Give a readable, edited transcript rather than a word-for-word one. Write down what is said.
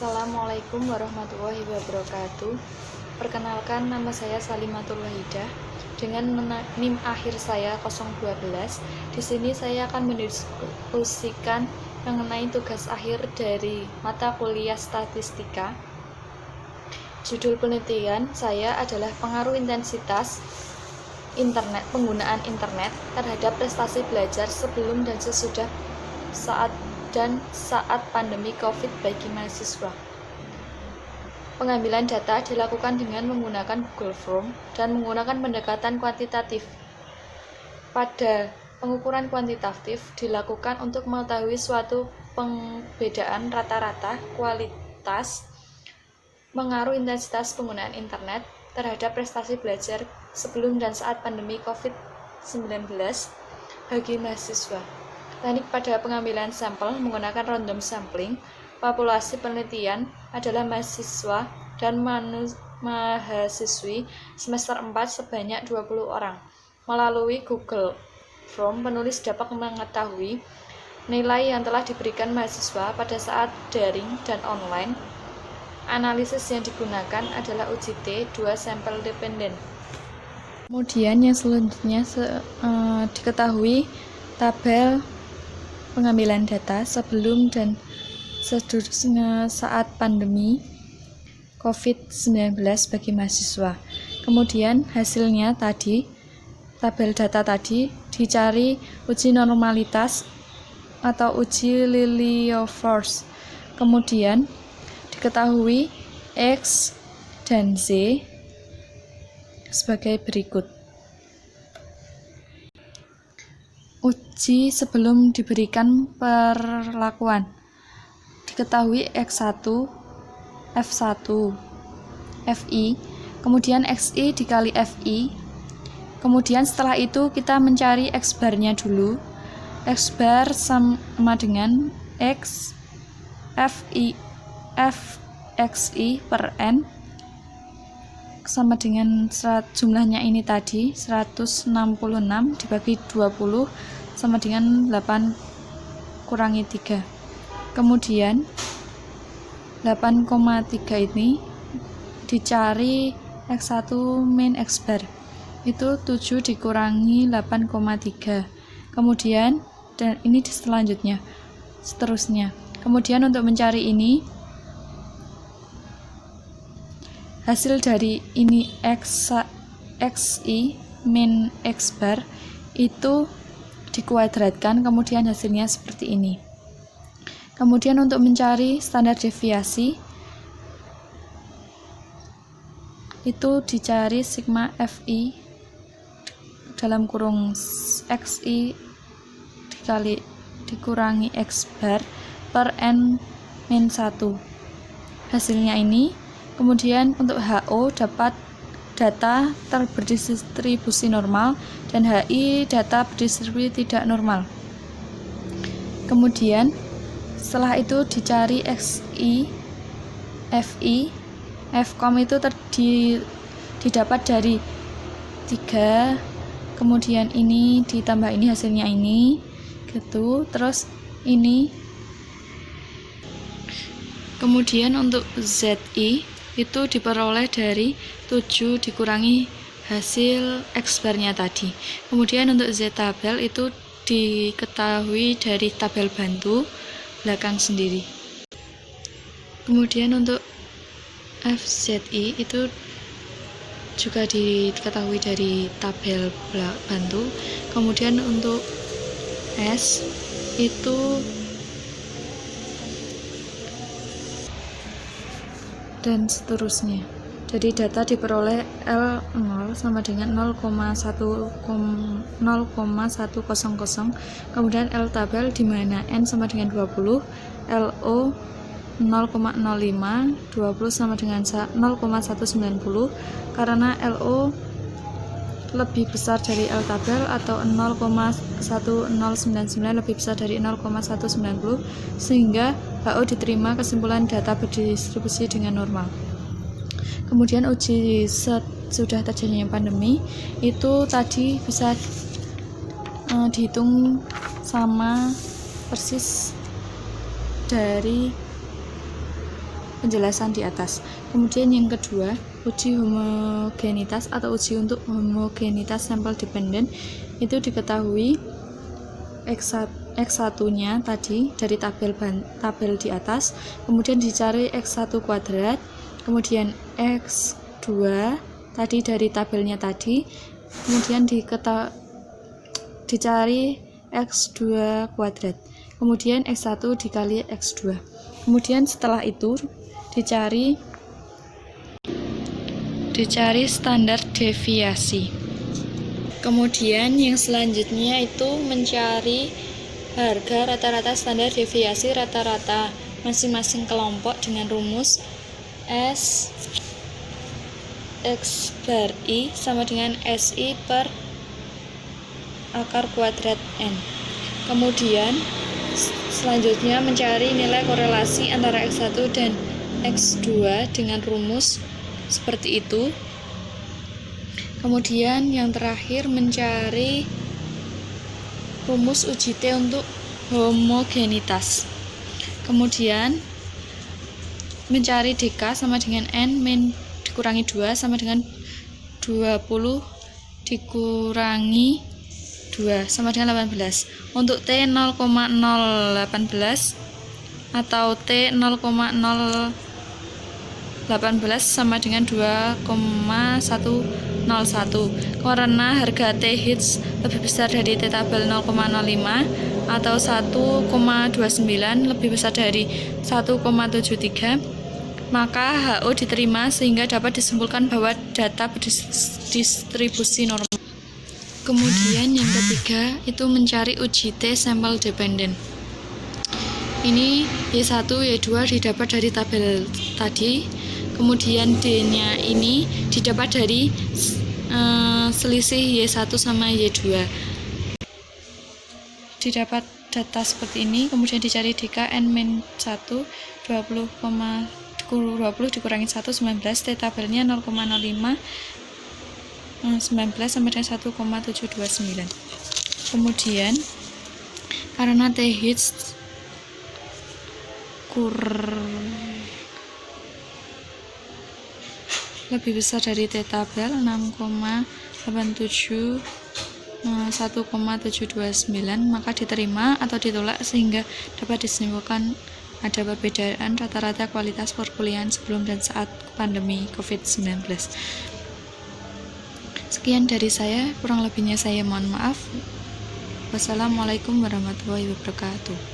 Assalamualaikum warahmatullahi wabarakatuh. Perkenalkan, nama saya Salimatul Wahidah dengan NIM akhir saya 012. Di sini saya akan mendiskusikan mengenai tugas akhir dari mata kuliah statistika. Judul penelitian saya adalah pengaruh intensitas penggunaan internet terhadap prestasi belajar sebelum dan sesudah saat pandemi COVID bagi mahasiswa. Pengambilan data dilakukan dengan menggunakan Google Form dan menggunakan pendekatan kuantitatif. Pada pengukuran kuantitatif dilakukan untuk mengetahui suatu perbedaan rata-rata kualitas pengaruh intensitas penggunaan internet terhadap prestasi belajar sebelum dan saat pandemi COVID-19 bagi mahasiswa. Teknik pada pengambilan sampel menggunakan random sampling. Populasi penelitian adalah mahasiswa dan mahasiswi semester 4 sebanyak 20 orang. Melalui Google Form, penulis dapat mengetahui nilai yang telah diberikan mahasiswa pada saat daring dan online. Analisis yang digunakan adalah uji T, 2 sampel dependen. Kemudian yang selanjutnya diketahui tabel pengambilan data sebelum dan seterusnya saat pandemi COVID-19 bagi mahasiswa. Kemudian hasilnya tadi, tabel data tadi dicari uji normalitas atau uji Lilliefors. Kemudian diketahui X dan Z sebagai berikut. Uji sebelum diberikan perlakuan. Diketahui X1, F1, FI, kemudian XI dikali FI. Kemudian setelah itu kita mencari X barnya dulu. X bar sama dengan X FI FXI per N sama dengan jumlahnya ini tadi 166 dibagi 20 sama dengan 8 kurangi 3. Kemudian 8,3 ini dicari X1 min X bar, itu 7 dikurangi 8,3. Kemudian dan ini selanjutnya seterusnya. Kemudian untuk mencari ini, hasil dari ini XI min X bar itu dikuadratkan, kemudian hasilnya seperti ini. Kemudian untuk mencari standar deviasi itu dicari sigma FI dalam kurung XI dikurangi X bar per N min 1. Hasilnya ini. Kemudian untuk HO dapat data berdistribusi normal dan HI data berdistribusi tidak normal. Kemudian setelah itu dicari XI, FI, Fcom itu didapat dari 3, kemudian ini ditambah ini hasilnya ini gitu, terus ini. Kemudian untuk ZI itu diperoleh dari 7 dikurangi hasil X barnya tadi. Kemudian untuk Z tabel itu diketahui dari tabel bantu belakang sendiri. Kemudian untuk FZI itu juga diketahui dari tabel bantu. Kemudian untuk S itu dan seterusnya. Jadi data diperoleh L0 sama dengan 0,100, kemudian L tabel di mana N sama dengan 20, LO 0,05, 20 sama dengan 0,190, karena LO lebih besar dari L tabel atau 0,1099 lebih besar dari 0,190, sehingga HO diterima kesimpulan data berdistribusi dengan normal. Kemudian uji sudah terjadinya pandemi itu tadi bisa dihitung sama persis dari penjelasan di atas. Kemudian yang kedua, uji homogenitas atau uji untuk homogenitas sampel dependen itu diketahui X1-nya tadi dari tabel di atas, kemudian dicari X1 kuadrat, kemudian X2 tadi dari tabelnya tadi, kemudian dicari X2 kuadrat, kemudian X1 dikali X2. Kemudian setelah itu dicari standar deviasi. Kemudian yang selanjutnya itu mencari harga rata-rata standar deviasi rata-rata masing-masing kelompok dengan rumus S X bar I sama dengan SI per akar kuadrat N. Kemudian selanjutnya mencari nilai korelasi antara X1 dan X2 dengan rumus seperti itu. Kemudian yang terakhir mencari rumus uji T untuk homogenitas. Kemudian mencari DK sama dengan N min dikurangi 2 sama dengan 20 dikurangi 2 sama dengan 18. Untuk T 0,018 atau T 0,018 sama dengan 2,101 karena harga T hits lebih besar dari T tabel 0,05 atau 1,29 lebih besar dari 1,73, maka HO diterima sehingga dapat disimpulkan bahwa data distribusi normal. Kemudian yang ketiga itu mencari uji T sampel dependen. Ini Y1, Y2 didapat dari tabel tadi, kemudian D-nya ini didapat dari selisih Y1 sama Y2. Didapat data seperti ini, kemudian dicari DK N-1 20 dikurangi 1 19, T tabelnya 0,05 19 sampai dengan 1,729. Kemudian karena T hits lebih besar dari T tabel 6,87 1,729, maka diterima atau ditolak sehingga dapat disimpulkan ada perbedaan rata-rata kualitas perkuliahan sebelum dan saat pandemi COVID-19. Sekian dari saya, kurang lebihnya saya mohon maaf. Wassalamualaikum warahmatullahi wabarakatuh.